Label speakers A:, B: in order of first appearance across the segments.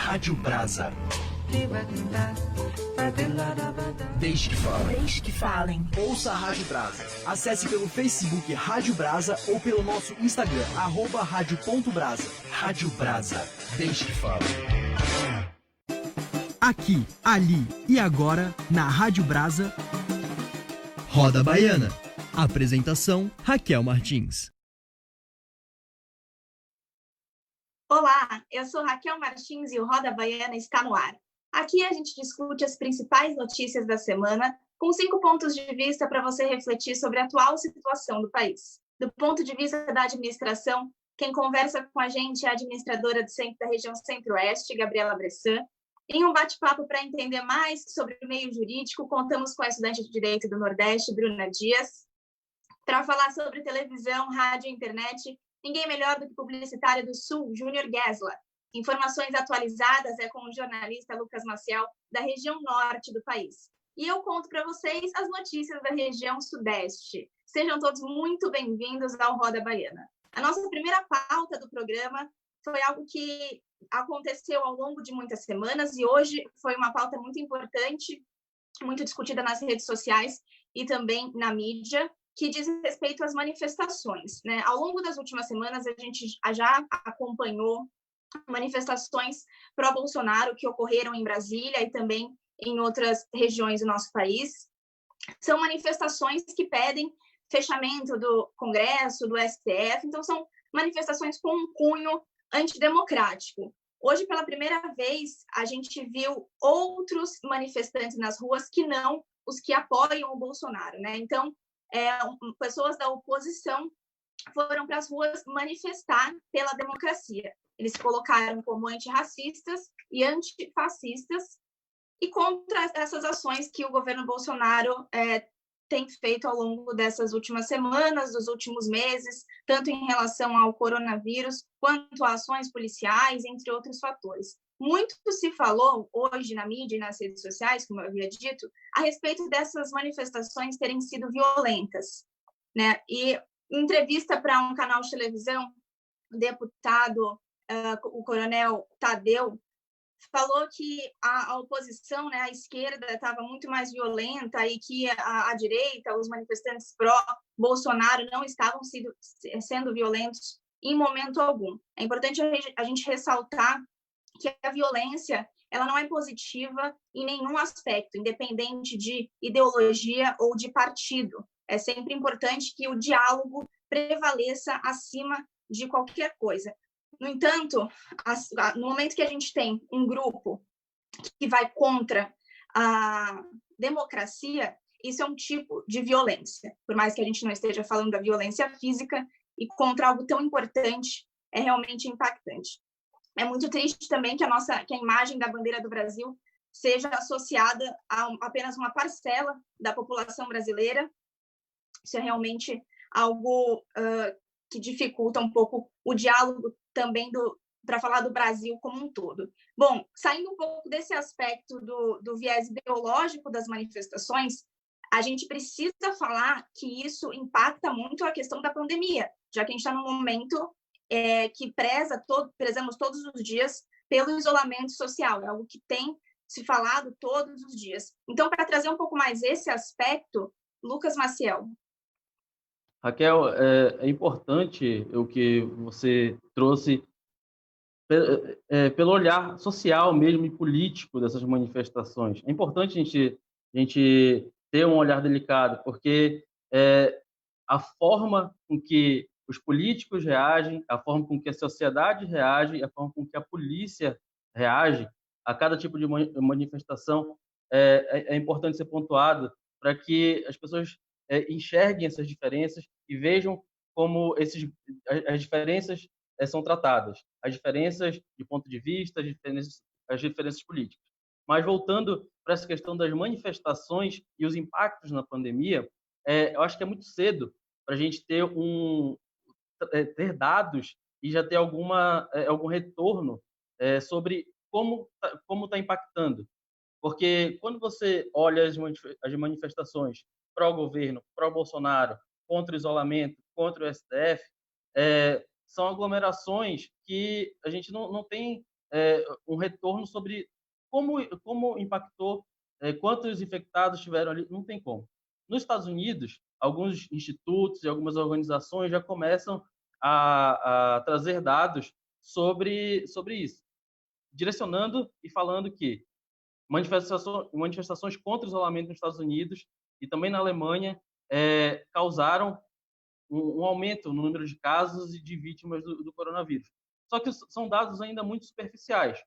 A: Rádio Brasa. Desde que falem.
B: Desde que falem.
A: Ouça a Rádio Brasa. Acesse pelo Facebook Rádio Brasa ou pelo nosso Instagram, @radio.brasa. Rádio Brasa. Desde que falem.
C: Aqui, ali e agora, na Rádio Brasa.
D: Roda Baiana. Apresentação: Raquel Martins.
E: Olá, eu sou Raquel Martins e o Roda Baiana está no ar. Aqui a gente discute as principais notícias da semana com 5 pontos de vista para você refletir sobre a atual situação do país. Do ponto de vista da administração, quem conversa com a gente é a administradora do Centro da Região Centro-Oeste, Gabriela Bressan. Em um bate-papo para entender mais sobre o meio jurídico, contamos com a estudante de Direito do Nordeste, Bruna Dias. Para falar sobre televisão, rádio e internet, ninguém melhor do que o publicitário do Sul, Júnior Gessler. Informações atualizadas é com o jornalista Lucas Maciel, da região norte do país. E eu conto para vocês as notícias da região sudeste. Sejam todos muito bem-vindos ao Roda Baiana. A nossa primeira pauta do programa foi algo que aconteceu ao longo de muitas semanas e hoje foi uma pauta muito importante, muito discutida nas redes sociais e também na mídia, que diz respeito às manifestações, né? Ao longo das últimas semanas, a gente já acompanhou manifestações pró-Bolsonaro que ocorreram em Brasília e também em outras regiões do nosso país. São manifestações que pedem fechamento do Congresso, do STF, então são manifestações com um cunho antidemocrático. Hoje, pela primeira vez, a gente viu outros manifestantes nas ruas que não os que apoiam o Bolsonaro, né? Então, pessoas da oposição foram para as ruas manifestar pela democracia. Eles se colocaram como antirracistas e antifascistas e contra essas ações que o governo Bolsonaro tem feito ao longo dessas últimas semanas, dos últimos meses, tanto em relação ao coronavírus, quanto a ações policiais, entre outros fatores. Muito se falou hoje na mídia e nas redes sociais, como eu havia dito, a respeito dessas manifestações terem sido violentas, né? E em entrevista para um canal de televisão, o deputado, o coronel Tadeu, falou que a oposição, né, a esquerda, estava muito mais violenta e que a direita, os manifestantes pró-Bolsonaro não estavam sendo violentos em momento algum. É importante a gente ressaltar que a violência ela não é positiva em nenhum aspecto, independente de ideologia ou de partido. É sempre importante que o diálogo prevaleça acima de qualquer coisa. No entanto, no momento que a gente tem um grupo que vai contra a democracia, isso é um tipo de violência. Por mais que a gente não esteja falando da violência física, e contra algo tão importante, é realmente impactante. É muito triste também que a imagem da bandeira do Brasil seja associada a apenas uma parcela da população brasileira. Isso é realmente algo que dificulta um pouco o diálogo também para falar do Brasil como um todo. Bom, saindo um pouco desse aspecto do viés ideológico das manifestações, a gente precisa falar que isso impacta muito a questão da pandemia, já que a gente está num momento que prezamos todos os dias pelo isolamento social, é algo que tem se falado todos os dias. Então, para trazer um pouco mais esse aspecto, Lucas Maciel.
F: Raquel, é importante o que você trouxe pelo olhar social mesmo e político dessas manifestações. É importante a gente ter um olhar delicado, porque a forma com que os políticos reagem, a forma com que a sociedade reage, a forma com que a polícia reage a cada tipo de manifestação é importante ser pontuado para que as pessoas enxerguem essas diferenças e vejam como as diferenças são tratadas, as diferenças de ponto de vista, as diferenças políticas. Mas voltando para essa questão das manifestações e os impactos na pandemia, eu acho que é muito cedo para a gente ter dados e já ter algum retorno sobre como está impactando. Porque quando você olha as manifestações pró-governo, pró-Bolsonaro, contra o isolamento, contra o STF, são aglomerações que a gente não tem um retorno sobre como impactou, quantos infectados tiveram ali, não tem como. Nos Estados Unidos, alguns institutos e algumas organizações já começam a trazer dados sobre isso, direcionando e falando que manifestações contra o isolamento nos Estados Unidos e também na Alemanha causaram um aumento no número de casos e de vítimas do coronavírus. Só que são dados ainda muito superficiais.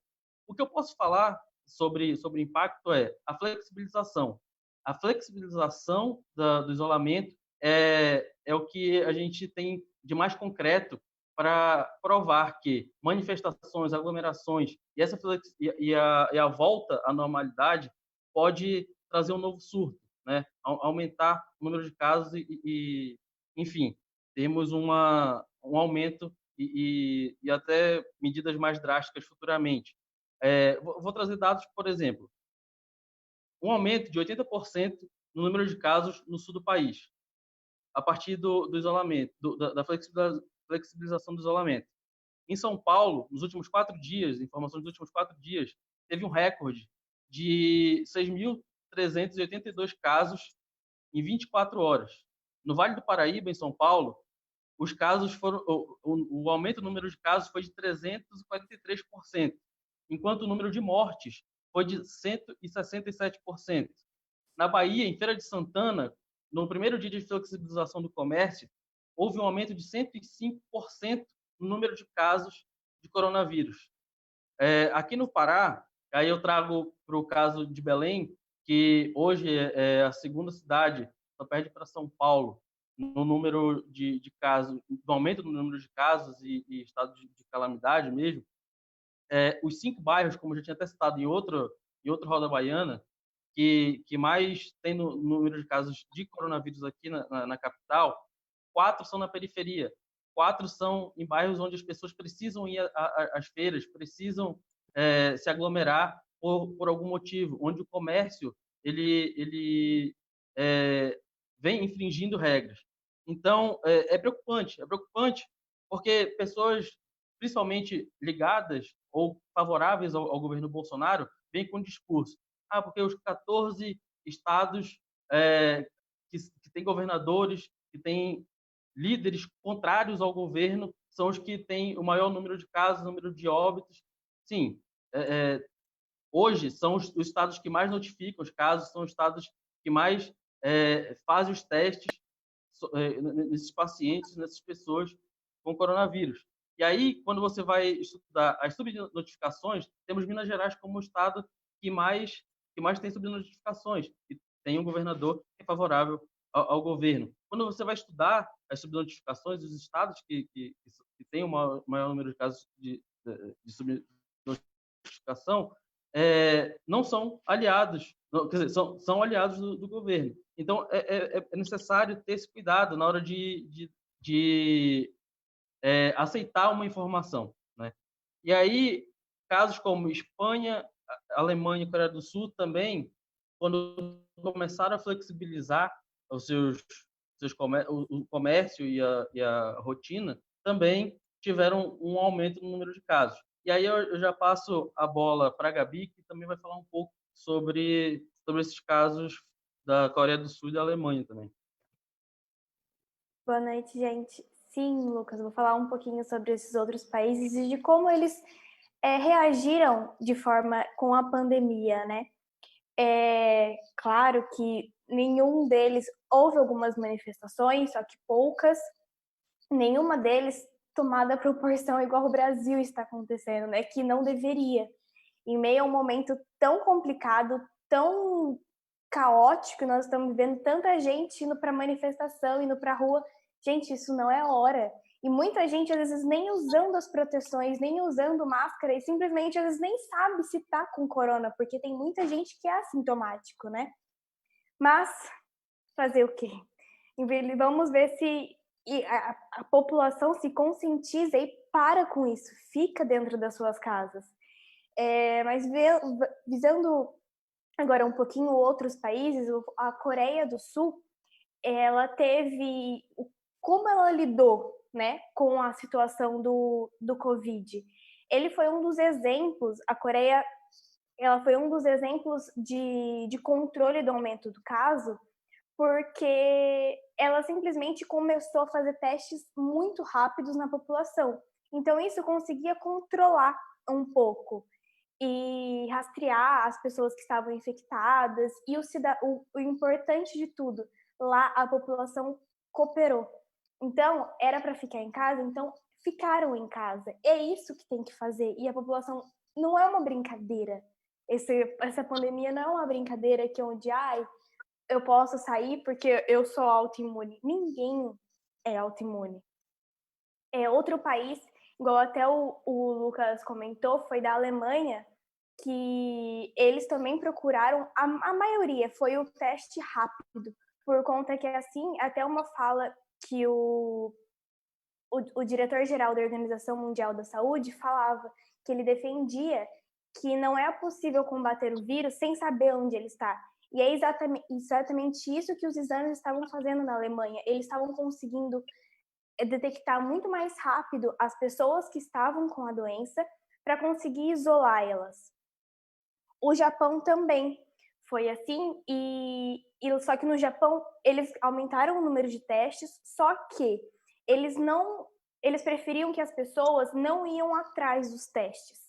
F: O que eu posso falar sobre o impacto é a flexibilização. A flexibilização do isolamento é o que a gente tem de mais concreto para provar que manifestações, aglomerações e a volta à normalidade pode trazer um novo surto, né? Aumentar o número de casos enfim, temos um aumento e até medidas mais drásticas futuramente. Vou trazer dados, por exemplo, um aumento de 80% no número de casos no sul do país, a partir do isolamento, da flexibilização do isolamento. Em São Paulo, nos últimos 4 dias, informações dos últimos 4 dias, teve um recorde de 6.382 casos em 24 horas. No Vale do Paraíba, em São Paulo, os casos o aumento do número de casos foi de 343%, enquanto o número de mortes foi de 167%. Na Bahia, em Feira de Santana, no primeiro dia de flexibilização do comércio, houve um aumento de 105% no número de casos de coronavírus. Aqui no Pará, aí eu trago para o caso de Belém, que hoje é a segunda cidade, só perde para São Paulo, no número de casos, no aumento do número de casos e estado de calamidade mesmo. Os 5 bairros, como eu já tinha até citado em outro Roda Baiana, que mais tem no número de casos de coronavírus aqui na capital, 4 são na periferia, 4 são em bairros onde as pessoas precisam ir às feiras, precisam se aglomerar por algum motivo, onde o comércio ele vem infringindo regras. Então, é preocupante porque pessoas, principalmente ligadas ou favoráveis ao governo Bolsonaro, vêm com o discurso: porque os 14 estados que têm governadores, que têm líderes contrários ao governo, são os que têm o maior número de casos, número de óbitos. Sim, hoje são os estados que mais notificam os casos, são os estados que mais fazem os testes nesses pacientes, nessas pessoas com coronavírus. E aí, quando você vai estudar as subnotificações, temos Minas Gerais como o estado que mais tem subnotificações, e tem um governador que é favorável ao governo. Quando você vai estudar as subnotificações dos estados que têm o maior número de casos de subnotificação, não são aliados, quer dizer, são aliados do governo. Então, é necessário ter esse cuidado na hora de aceitar uma informação, né? E aí, casos como Espanha, Alemanha e Coreia do Sul também, quando começaram a flexibilizar o comércio e a rotina, também tiveram um aumento no número de casos. E aí eu já passo a bola para a Gabi, que também vai falar um pouco sobre esses casos da Coreia do Sul e da Alemanha também.
B: Boa noite, gente. Sim, Lucas, vou falar um pouquinho sobre esses outros países e de como eles reagiram de forma com a pandemia, né? Claro que nenhum deles houve algumas manifestações, só que poucas, nenhuma deles tomada a proporção igual o Brasil está acontecendo, né? Que não deveria. Em meio a um momento tão complicado, tão caótico, nós estamos vendo tanta gente indo para manifestação, indo para a rua. Gente, isso não é hora. E muita gente, às vezes, nem usando as proteções, nem usando máscara, e simplesmente, às vezes, nem sabe se tá com corona, porque tem muita gente que é assintomático, né? Mas, fazer o quê? Vamos ver se a população se conscientiza e para com isso, fica dentro das suas casas. Mas visando agora um pouquinho outros países, a Coreia do Sul, ela como ela lidou, né, com a situação do Covid. ele foi um dos exemplos, a Coreia, ela foi um dos exemplos de controle do aumento do caso, porque ela simplesmente começou a fazer testes muito rápidos na população. Então, isso conseguia controlar um pouco e rastrear as pessoas que estavam infectadas. E o importante de tudo, lá a população cooperou. Então, era para ficar em casa, então ficaram em casa. É isso que tem que fazer. E a população não é uma brincadeira. Essa pandemia não é uma brincadeira que onde, eu posso sair porque eu sou autoimune. Ninguém é autoimune. Outro país, igual até o Lucas comentou, foi da Alemanha, que eles também procuraram, a maioria foi o teste rápido, por conta que, assim, até uma fala que o diretor-geral da Organização Mundial da Saúde falava que ele defendia que não é possível combater o vírus sem saber onde ele está. E é exatamente isso que os exames estavam fazendo na Alemanha. Eles estavam conseguindo detectar muito mais rápido as pessoas que estavam com a doença para conseguir isolar elas. O Japão também foi assim, só que no Japão eles aumentaram o número de testes, só que eles preferiam que as pessoas não iam atrás dos testes.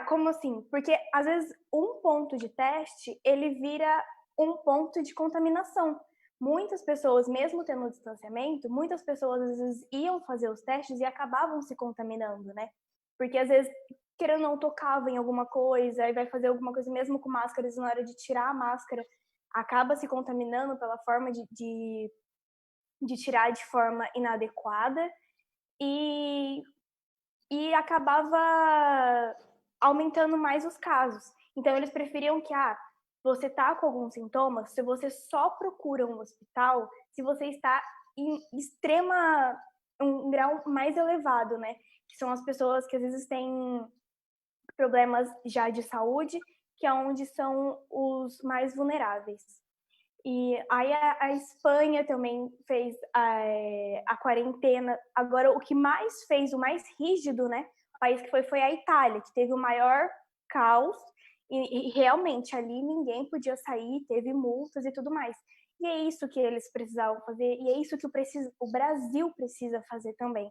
B: Como assim? Porque às vezes um ponto de teste, ele vira um ponto de contaminação. Muitas pessoas, mesmo tendo distanciamento, muitas pessoas às vezes iam fazer os testes e acabavam se contaminando, né? Porque às vezes, querendo ou não, tocava em alguma coisa, e vai fazer alguma coisa mesmo com máscaras, na hora de tirar a máscara, acaba se contaminando pela forma de tirar de forma inadequada e acabava aumentando mais os casos. Então, eles preferiam que, você está com alguns sintomas, se você só procura um hospital, se você está em um grau mais elevado, né? Que são as pessoas que às vezes têm problemas já de saúde, que é onde são os mais vulneráveis. E aí a Espanha também fez a quarentena. Agora, o que mais fez, o mais rígido, né? O país que foi a Itália, que teve o maior caos. E realmente, ali ninguém podia sair, teve multas e tudo mais. E é isso que eles precisavam fazer, e é isso que o Brasil precisa fazer também.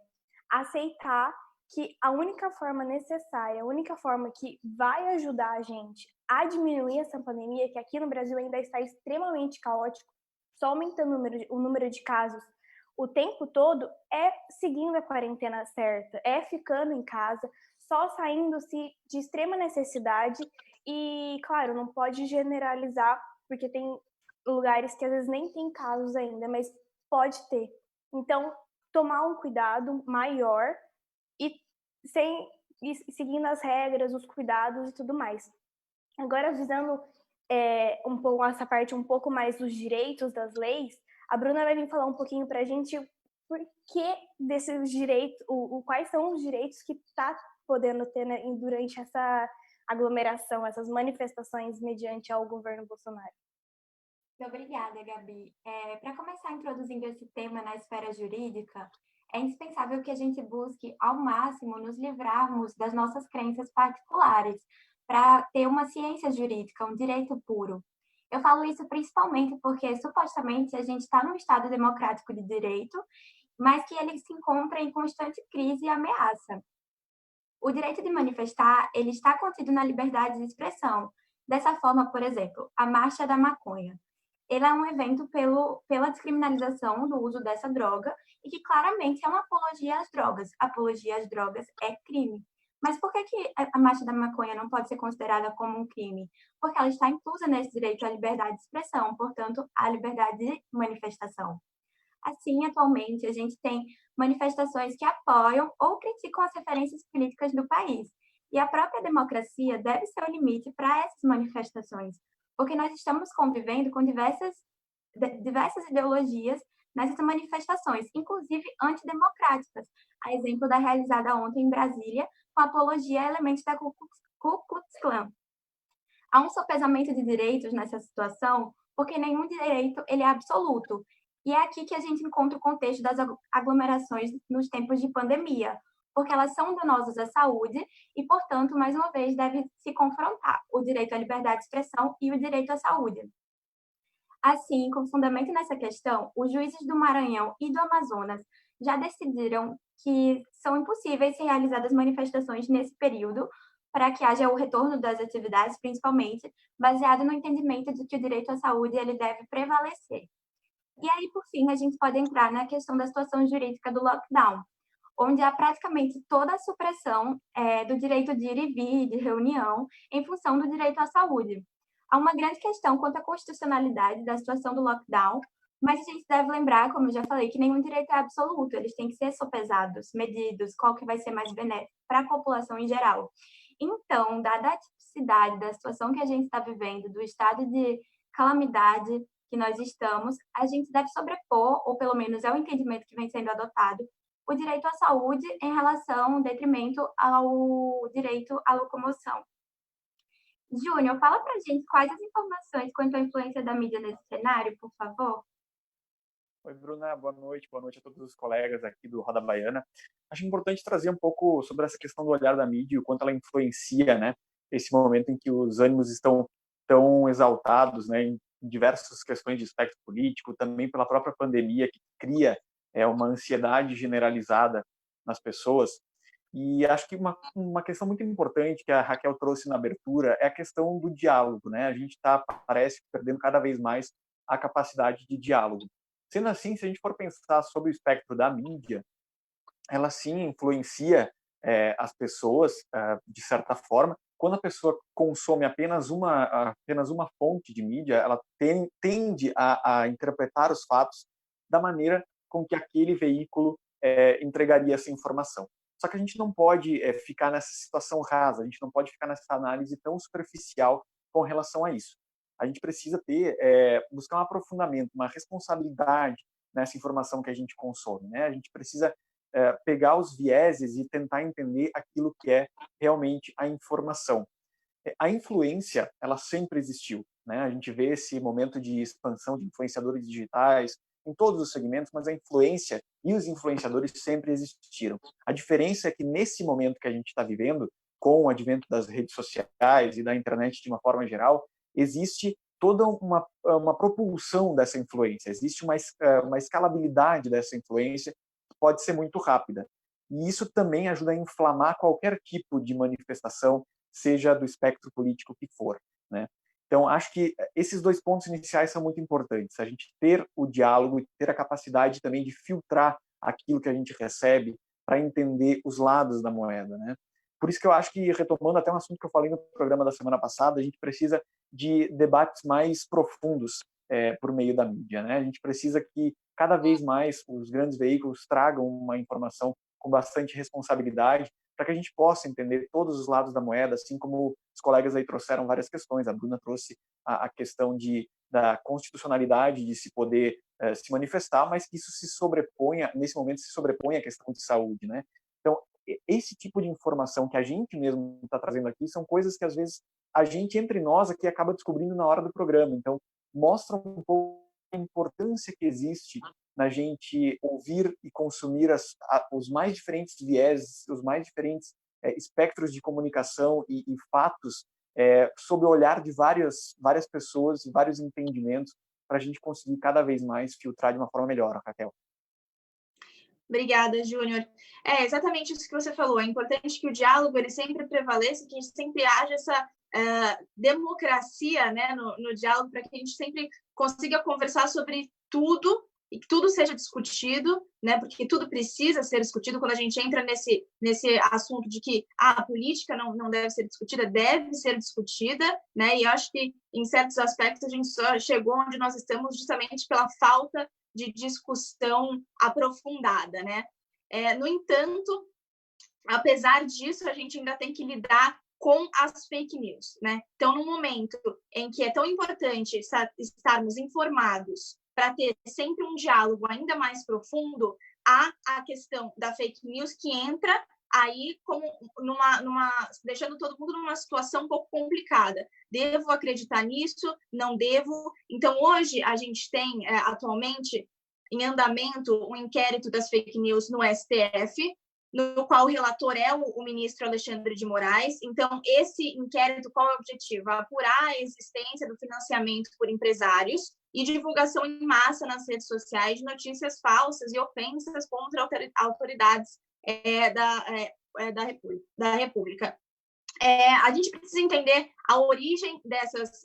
B: Aceitar que a única forma necessária, a única forma que vai ajudar a gente a diminuir essa pandemia, que aqui no Brasil ainda está extremamente caótico, só aumentando o número de casos o tempo todo, é seguindo a quarentena certa, é ficando em casa, só saindo-se de extrema necessidade. E, claro, não pode generalizar, porque tem lugares que às vezes nem tem casos ainda, mas pode ter. Então, tomar um cuidado maior e seguindo as regras, os cuidados e tudo mais. Agora, visando um pouco essa parte um pouco mais dos direitos, das leis, a Bruna vai vir falar um pouquinho para a gente por que desses direitos, quais são os direitos que está podendo ter, né, durante essa aglomeração, essas manifestações mediante ao governo Bolsonaro.
G: Muito obrigada, Gabi. Para começar introduzindo esse tema na esfera jurídica, é indispensável que a gente busque, ao máximo, nos livrarmos das nossas crenças particulares, para ter uma ciência jurídica, um direito puro. Eu falo isso principalmente porque, supostamente, a gente está num Estado democrático de direito, mas que ele se encontra em constante crise e ameaça. O direito de manifestar, ele está contido na liberdade de expressão. Dessa forma, por exemplo, a Marcha da Maconha. Ele é um evento pela descriminalização do uso dessa droga e que claramente é uma apologia às drogas. Apologia às drogas é crime. Mas por que a Marcha da Maconha não pode ser considerada como um crime? Porque ela está inclusa nesse direito à liberdade de expressão, portanto, à liberdade de manifestação. Assim, atualmente, a gente tem manifestações que apoiam ou criticam as referências políticas do país. E a própria democracia deve ser o limite para essas manifestações, porque nós estamos convivendo com diversas ideologias nessas manifestações, inclusive antidemocráticas, a exemplo da realizada ontem em Brasília, com apologia a elementos da Ku Klux Klan. Há um sopesamento de direitos nessa situação, porque nenhum direito ele é absoluto. E é aqui que a gente encontra o contexto das aglomerações nos tempos de pandemia, porque elas são danosas à saúde e, portanto, mais uma vez, deve se confrontar o direito à liberdade de expressão e o direito à saúde. Assim, com fundamento nessa questão, os juízes do Maranhão e do Amazonas já decidiram que são impossíveis ser realizadas manifestações nesse período para que haja o retorno das atividades, principalmente, baseado no entendimento de que o direito à saúde ele deve prevalecer. E aí, por fim, a gente pode entrar na questão da situação jurídica do lockdown, onde há praticamente toda a supressão do direito de ir e vir, de reunião, em função do direito à saúde. Há uma grande questão quanto à constitucionalidade da situação do lockdown, mas a gente deve lembrar, como eu já falei, que nenhum direito é absoluto, eles têm que ser sopesados, medidos, qual que vai ser mais benéfico para a população em geral. Então, dada a tipicidade da situação que a gente está vivendo, do estado de calamidade que nós estamos, a gente deve sobrepor, ou pelo menos é o entendimento que vem sendo adotado, o direito à saúde em relação, em detrimento ao direito à locomoção. Júnior, fala pra gente quais as informações quanto à influência da mídia nesse cenário, por favor.
H: Oi, Bruna, boa noite a todos os colegas aqui do Roda Baiana. Acho importante trazer um pouco sobre essa questão do olhar da mídia e o quanto ela influencia, né, esse momento em que os ânimos estão tão exaltados, né, em diversas questões de espectro político, também pela própria pandemia que cria uma ansiedade generalizada nas pessoas. E acho que uma questão muito importante que a Raquel trouxe na abertura é a questão do diálogo, né? A gente parece, perdendo cada vez mais a capacidade de diálogo. Sendo assim, se a gente for pensar sobre o espectro da mídia, ela sim influencia as pessoas, de certa forma. Quando a pessoa consome apenas uma fonte de mídia, ela tende a interpretar os fatos da maneira com que aquele veículo entregaria essa informação. Só que a gente não pode ficar nessa situação rasa, a gente não pode ficar nessa análise tão superficial com relação a isso. A gente precisa buscar um aprofundamento, uma responsabilidade nessa informação que a gente consome, né? A gente precisa pegar os vieses e tentar entender aquilo que é realmente a informação. A influência, ela sempre existiu, né? A gente vê esse momento de expansão de influenciadores digitais em todos os segmentos, mas a influência e os influenciadores sempre existiram. A diferença é que nesse momento que a gente está vivendo, com o advento das redes sociais e da internet de uma forma geral, existe toda uma propulsão dessa influência, existe uma escalabilidade dessa influência que pode ser muito rápida. E isso também ajuda a inflamar qualquer tipo de manifestação, seja do espectro político que for, né? Então, acho que esses dois pontos iniciais são muito importantes. A gente ter o diálogo e ter a capacidade também de filtrar aquilo que a gente recebe para entender os lados da moeda, né? Por isso que eu acho que, retomando até um assunto que eu falei no programa da semana passada, a gente precisa de debates mais profundos por meio da mídia, né? A gente precisa que cada vez mais os grandes veículos tragam uma informação com bastante responsabilidade, para que a gente possa entender todos os lados da moeda, assim como os colegas aí trouxeram várias questões. A Bruna trouxe a questão da constitucionalidade de se poder se manifestar, mas que isso nesse momento se sobrepõe à questão de saúde, né? Então, esse tipo de informação que a gente mesmo está trazendo aqui são coisas que, às vezes, a gente, entre nós, aqui acaba descobrindo na hora do programa. Então, mostra um pouco a importância que existe na gente ouvir e consumir os mais diferentes vieses, os mais diferentes espectros de comunicação e fatos sob o olhar de várias pessoas e vários entendimentos para a gente conseguir cada vez mais filtrar de uma forma melhor, Raquel.
E: Obrigada, Júnior. É exatamente isso que você falou. É importante que o diálogo ele sempre prevaleça, que sempre haja essa democracia, né, no diálogo, para que a gente sempre consiga conversar sobre tudo e que tudo seja discutido, né, porque tudo precisa ser discutido. Quando a gente entra nesse assunto de que a política não deve ser discutida, deve ser discutida, né, e eu acho que, em certos aspectos, a gente só chegou onde nós estamos justamente pela falta de discussão aprofundada, né? No entanto, apesar disso, a gente ainda tem que lidar com as fake news, né? Então, no momento em que é tão importante estarmos informados para ter sempre um diálogo ainda mais profundo, há a questão da fake news que entra aí como deixando todo mundo numa situação um pouco complicada. Devo acreditar nisso? Não devo? Então, hoje, a gente tem, atualmente, em andamento, um inquérito das fake news no STF, no qual o relator é o ministro Alexandre de Moraes. Então, esse inquérito, qual é o objetivo? Apurar a existência do financiamento por empresários e divulgação em massa nas redes sociais de notícias falsas e ofensas contra autoridades da República. A gente precisa entender a origem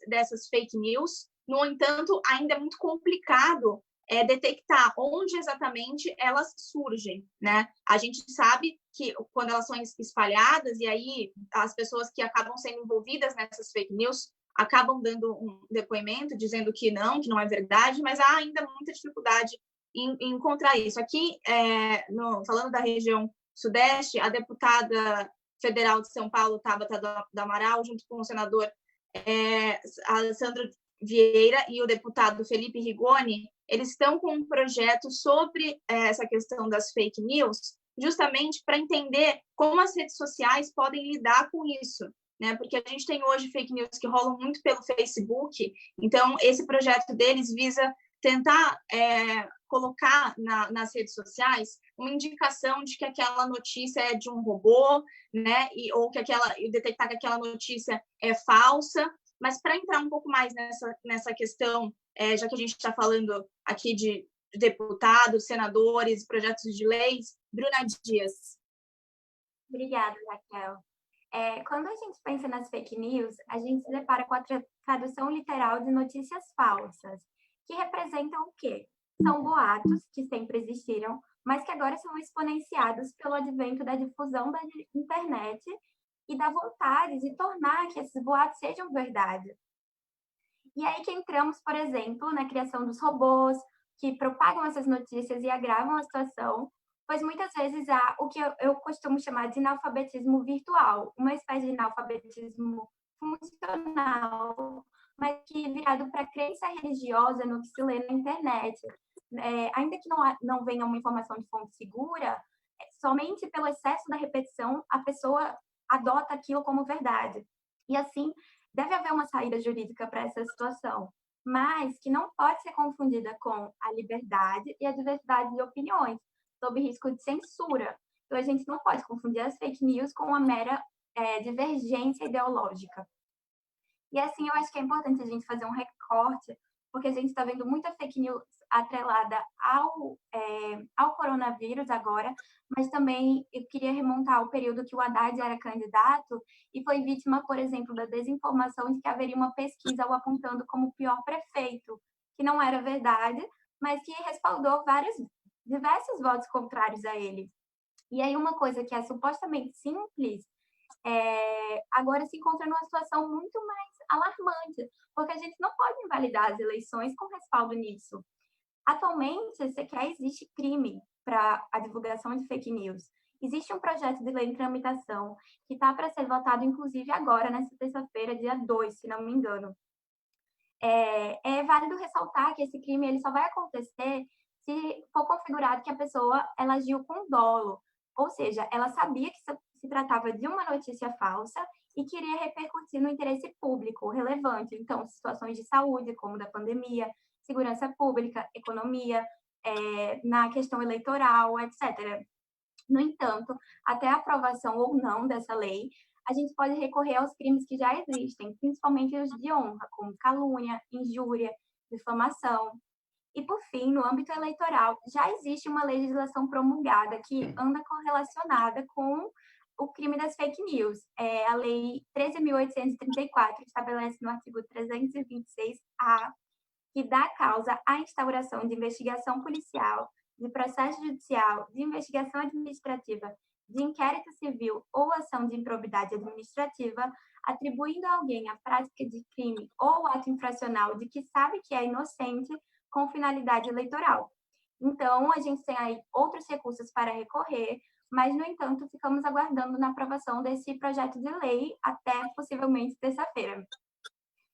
E: dessas fake news. No entanto, ainda é muito complicado detectar onde exatamente elas surgem, né? A gente sabe que quando elas são espalhadas, e aí as pessoas que acabam sendo envolvidas nessas fake news acabam dando um depoimento dizendo que não é verdade, mas há ainda muita dificuldade em encontrar isso. Aqui, falando da região Sudeste, a deputada federal de São Paulo, Tabata do Amaral, junto com o senador Alessandro Vieira e o deputado Felipe Rigoni, eles estão com um projeto sobre essa questão das fake news, justamente para entender como as redes sociais podem lidar com isso, né? Porque a gente tem hoje fake news que rolam muito pelo Facebook, então esse projeto deles visa tentar colocar nas redes sociais uma indicação de que aquela notícia é de um robô, né? Ou detectar que aquela notícia é falsa. Mas para entrar um pouco mais nessa questão, já que a gente está falando aqui de deputados, senadores, projetos de leis, Bruna Dias.
G: Obrigada, Raquel. Quando a gente pensa nas fake news, a gente se depara com a tradução literal de notícias falsas, que representam o quê? São boatos que sempre existiram, mas que agora são exponenciados pelo advento da difusão da internet e da vontade de tornar que esses boatos sejam verdade. E aí que entramos, por exemplo, na criação dos robôs, que propagam essas notícias e agravam a situação, pois muitas vezes há o que eu costumo chamar de analfabetismo virtual, uma espécie de analfabetismo funcional, mas que virado para crença religiosa no que se lê na internet. Ainda que não venha uma informação de fonte segura, somente pelo excesso da repetição, a pessoa adota aquilo como verdade. E assim, deve haver uma saída jurídica para essa situação, mas que não pode ser confundida com a liberdade e a diversidade de opiniões, sob risco de censura. Então, a gente não pode confundir as fake news com uma mera divergência ideológica. E assim, eu acho que é importante a gente fazer um recorte, porque a gente está vendo muita fake news atrelada ao coronavírus agora, mas também eu queria remontar ao período que o Haddad era candidato e foi vítima, por exemplo, da desinformação de que haveria uma pesquisa o apontando como o pior prefeito, que não era verdade, mas que respaldou diversos votos contrários a ele. E aí uma coisa que é supostamente simples, agora se encontra numa situação muito mais alarmante, porque a gente não pode invalidar as eleições com respaldo nisso. Atualmente, sequer existe crime para a divulgação de fake news. Existe um projeto de lei em tramitação que está para ser votado, inclusive, agora, nesta terça-feira, dia 2, se não me engano. É válido ressaltar que esse crime ele só vai acontecer se for configurado que a pessoa ela agiu com dolo, ou seja, ela sabia que se tratava de uma notícia falsa e queria repercutir no interesse público relevante. Então, situações de saúde, como da pandemia, segurança pública, economia, na questão eleitoral, etc. No entanto, até a aprovação ou não dessa lei, a gente pode recorrer aos crimes que já existem, principalmente os de honra, como calúnia, injúria, difamação. E, por fim, no âmbito eleitoral, já existe uma legislação promulgada que anda correlacionada com o crime das fake news. A Lei 13.834 estabelece no artigo 326-A que dá causa à instauração de investigação policial, de processo judicial, de investigação administrativa, de inquérito civil ou ação de improbidade administrativa, atribuindo a alguém a prática de crime ou ato infracional de que sabe que é inocente com finalidade eleitoral. Então, a gente tem aí outros recursos para recorrer, mas, no entanto, ficamos aguardando na aprovação desse projeto de lei até, possivelmente, terça-feira.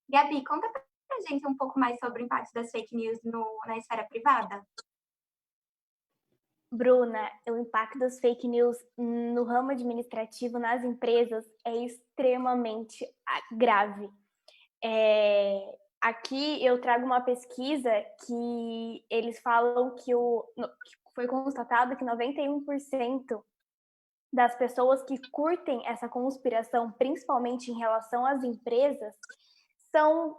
G: Gabi, conta para a gente um pouco mais sobre o impacto das fake news na esfera privada.
B: Bruna, o impacto das fake news no ramo administrativo, nas empresas, é extremamente grave. Aqui eu trago uma pesquisa que eles falam que foi constatado que 91% das pessoas que curtem essa conspiração, principalmente em relação às empresas, são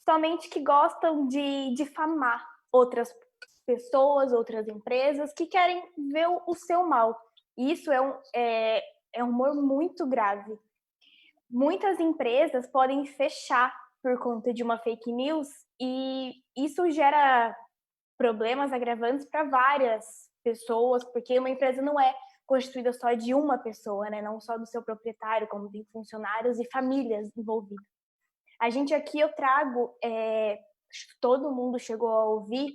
B: somente que gostam de difamar outras pessoas, outras empresas, que querem ver o seu mal. E isso é um humor muito grave. Muitas empresas podem fechar por conta de uma fake news e isso gera problemas agravantes para várias pessoas, porque uma empresa não é constituída só de uma pessoa, né? Não só do seu proprietário, como tem funcionários e famílias envolvidas. A gente aqui, eu trago, todo mundo chegou a ouvir,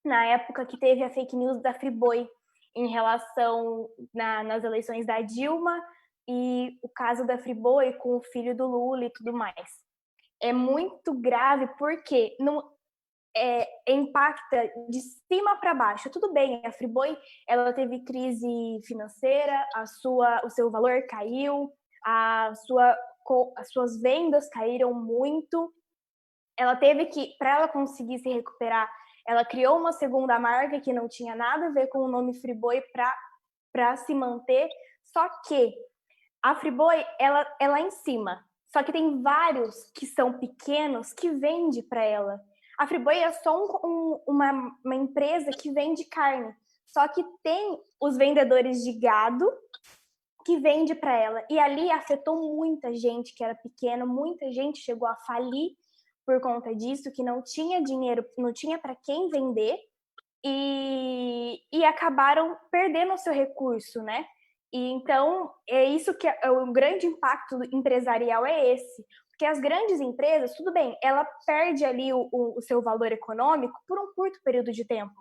B: na época que teve a fake news da Friboi, em relação nas eleições da Dilma e o caso da Friboi com o filho do Lula e tudo mais. É muito grave porque não impacta de cima para baixo. Tudo bem, a Friboi ela teve crise financeira, o seu valor caiu, as suas vendas caíram muito. Ela teve que, para ela conseguir se recuperar, ela criou uma segunda marca que não tinha nada a ver com o nome Friboi para se manter. Só que a Friboi, ela é lá em cima. Só que tem vários que são pequenos que vende para ela. A Friboi é só uma empresa que vende carne. Só que tem os vendedores de gado que vende para ela. E ali afetou muita gente que era pequena, muita gente chegou a falir por conta disso, que não tinha dinheiro, não tinha para quem vender e acabaram perdendo o seu recurso, né? E então, é isso que o grande impacto empresarial é esse. Porque as grandes empresas, tudo bem, ela perde ali o seu valor econômico por um curto período de tempo.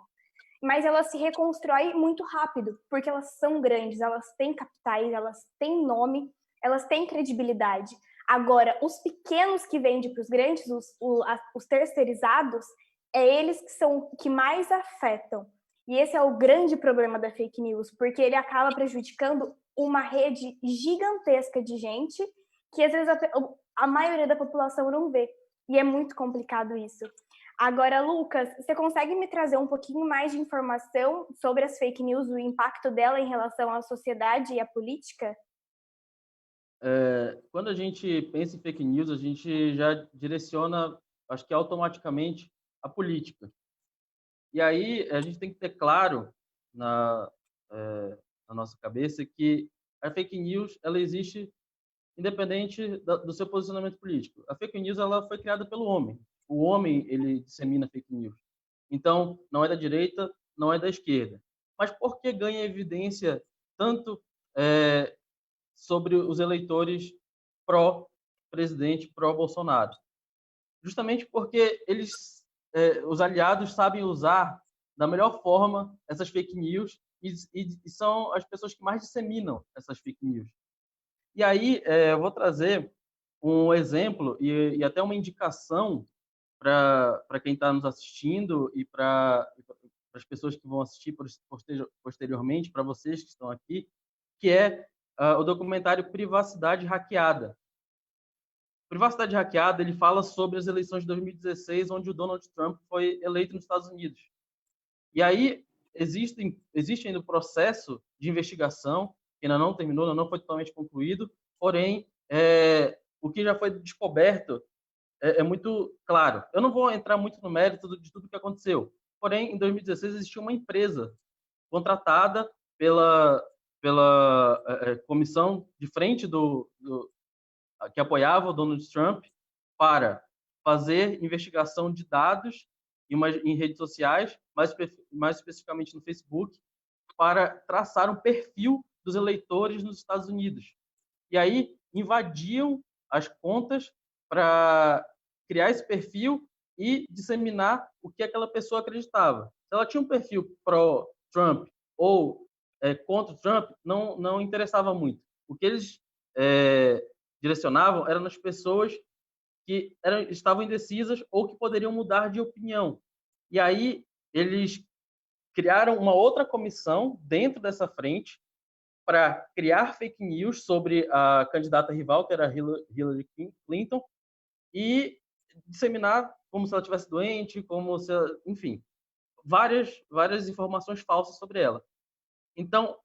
B: Mas ela se reconstrói muito rápido, porque elas são grandes, elas têm capitais, elas têm nome, elas têm credibilidade. Agora, os pequenos que vendem para os grandes, os terceirizados, eles que mais afetam. E esse é o grande problema da fake news, porque ele acaba prejudicando uma rede gigantesca de gente que às vezes a maioria da população não vê. E é muito complicado isso. Agora, Lucas, você consegue me trazer um pouquinho mais de informação sobre as fake news, o impacto dela em relação à sociedade e à política?
F: Quando a gente pensa em fake news, a gente já direciona, acho que automaticamente, a política. E aí a gente tem que ter claro na nossa cabeça que a fake news ela existe independente do seu posicionamento político. A fake news ela foi criada pelo homem. O homem ele dissemina fake news. Então, não é da direita, não é da esquerda. Mas por que ganha evidência tanto sobre os eleitores pró-presidente, pró-Bolsonaro? Justamente porque os aliados sabem usar da melhor forma essas fake news e são as pessoas que mais disseminam essas fake news. E aí eu vou trazer um exemplo e até uma indicação para quem está nos assistindo e para as pessoas que vão assistir posteriormente, para vocês que estão aqui, que é o documentário Privacidade Hackeada. Privacidade Hackeada, ele fala sobre as eleições de 2016, onde o Donald Trump foi eleito nos Estados Unidos. E aí existe ainda o processo de investigação, que ainda não terminou, ainda não foi totalmente concluído, porém, o que já foi descoberto é muito claro. Eu não vou entrar muito no mérito de tudo que aconteceu, porém, em 2016 existia uma empresa contratada pela comissão de frente que apoiava o Donald Trump para fazer investigação de dados em redes sociais, mais especificamente no Facebook, para traçar um perfil dos eleitores nos Estados Unidos. E aí invadiam as contas para criar esse perfil e disseminar o que aquela pessoa acreditava. Se ela tinha um perfil pró-Trump ou contra o Trump, não interessava muito. O que eles direcionavam eram nas pessoas que estavam indecisas ou que poderiam mudar de opinião. E aí eles criaram uma outra comissão dentro dessa frente para criar fake news sobre a candidata rival, que era Hillary Clinton, e disseminar como se ela estivesse doente, enfim, várias informações falsas sobre ela. Então,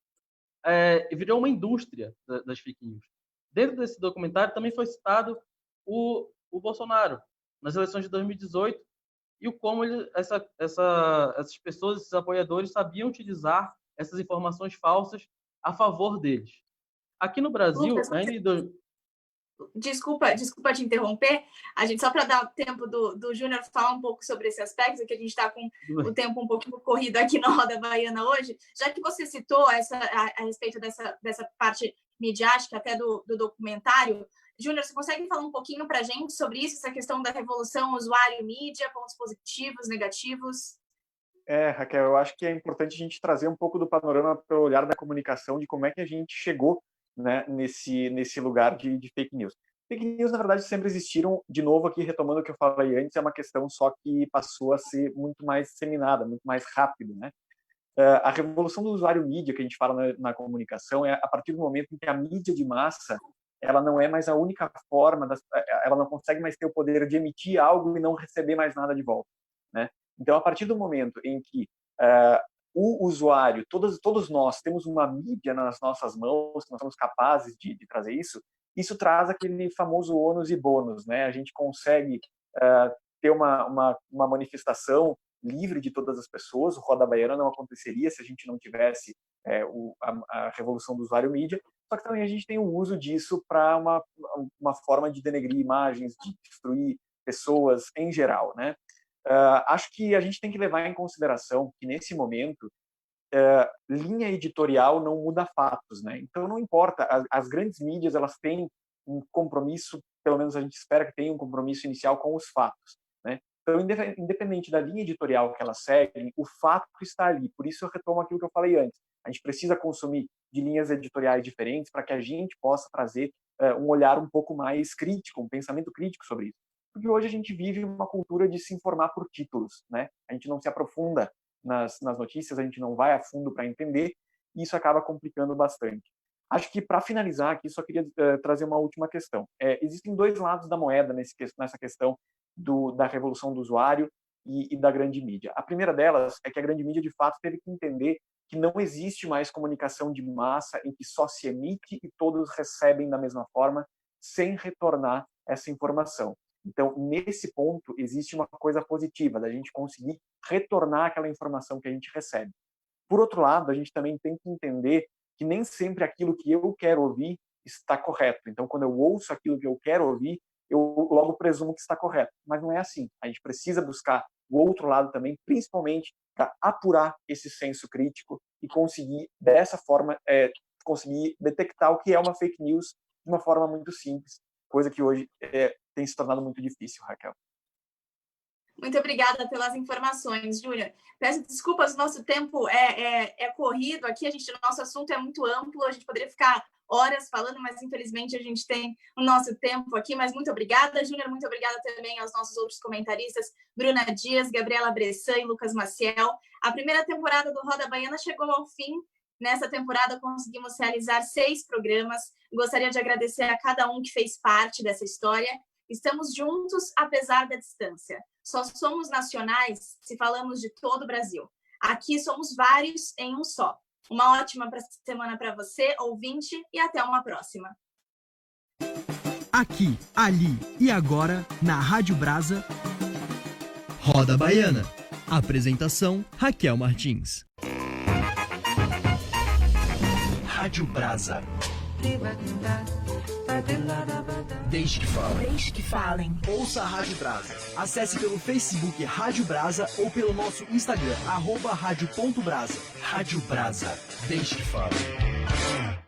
F: virou uma indústria das fake news. Dentro desse documentário também foi citado o Bolsonaro, nas eleições de 2018, e como essas pessoas, esses apoiadores, sabiam utilizar essas informações falsas a favor deles. Aqui no Brasil,
E: Lucas,
F: ainda...
E: Desculpa te interromper, a gente só para dar tempo do Júnior falar um pouco sobre esse aspecto, que a gente está com o tempo um pouquinho corrido aqui na Roda Baiana hoje, já que você citou a respeito dessa parte midiática até do documentário, Júnior, você consegue falar um pouquinho para a gente sobre isso, essa questão da revolução usuário-mídia, pontos positivos, negativos?
H: Raquel, eu acho que é importante a gente trazer um pouco do panorama pelo olhar da comunicação, de como é que a gente chegou, né, nesse lugar de fake news. Fake news, na verdade, sempre existiram. De novo, aqui, retomando o que eu falei antes, é uma questão só que passou a ser muito mais disseminada, muito mais rápido, né? A revolução do usuário mídia, que a gente fala na comunicação, é a partir do momento em que a mídia de massa, ela não é mais a única forma, ela não consegue mais ter o poder de emitir algo e não receber mais nada de volta, né? Então, a partir do momento em que o usuário, todos nós temos uma mídia nas nossas mãos, nós somos capazes de trazer isso traz aquele famoso ônus e bônus, né? A gente consegue ter uma manifestação livre de todas as pessoas. O Roda Baiana não aconteceria se a gente não tivesse a revolução do usuário mídia, só que também a gente tem o uso disso para uma forma de denegrir imagens, de destruir pessoas em geral, né? Acho que a gente tem que levar em consideração que, nesse momento, linha editorial não muda fatos, né? Então, não importa, as grandes mídias, elas têm um compromisso, pelo menos a gente espera que tenha um compromisso inicial com os fatos, né? Então, independente da linha editorial que elas seguem, o fato está ali. Por isso, eu retomo aquilo que eu falei antes. A gente precisa consumir de linhas editoriais diferentes para que a gente possa trazer um olhar um pouco mais crítico, um pensamento crítico sobre isso. Porque hoje a gente vive uma cultura de se informar por títulos, né? A gente não se aprofunda nas notícias, a gente não vai a fundo para entender, e isso acaba complicando bastante. Acho que, para finalizar aqui, só queria trazer uma última questão. Existem dois lados da moeda nessa questão da revolução do usuário e da grande mídia. A primeira delas é que a grande mídia, de fato, teve que entender que não existe mais comunicação de massa em que só se emite e todos recebem da mesma forma, sem retornar essa informação. Então, nesse ponto, existe uma coisa positiva, da gente conseguir retornar aquela informação que a gente recebe. Por outro lado, a gente também tem que entender que nem sempre aquilo que eu quero ouvir está correto. Então, quando eu ouço aquilo que eu quero ouvir, eu logo presumo que está correto. Mas não é assim. A gente precisa buscar o outro lado também, principalmente para apurar esse senso crítico e conseguir, dessa forma, conseguir detectar o que é uma fake news de uma forma muito simples, coisa que hoje tem se tornado muito difícil, Raquel.
E: Muito obrigada pelas informações, Júnior. Peço desculpas, o nosso tempo é corrido aqui, o nosso assunto é muito amplo, a gente poderia ficar horas falando, mas infelizmente a gente tem o nosso tempo aqui. Mas muito obrigada, Júnior, muito obrigada também aos nossos outros comentaristas, Bruna Dias, Gabriela Bressan e Lucas Maciel. A primeira temporada do Roda Baiana chegou ao fim. Nessa temporada conseguimos realizar 6 programas. Gostaria de agradecer a cada um que fez parte dessa história. Estamos juntos, apesar da distância. Só somos nacionais se falamos de todo o Brasil. Aqui somos vários em um só. Uma ótima semana para você, ouvinte, e até uma próxima.
C: Aqui, ali e agora, na Rádio Brasa.
D: Roda Baiana. Apresentação: Raquel Martins.
A: Rádio Brasa. Desde que falem.
I: Desde que falem.
A: Ouça a Rádio Brasa. Acesse pelo Facebook Rádio Brasa ou pelo nosso Instagram, @radio.brasa. Rádio Brasa. Desde que falem.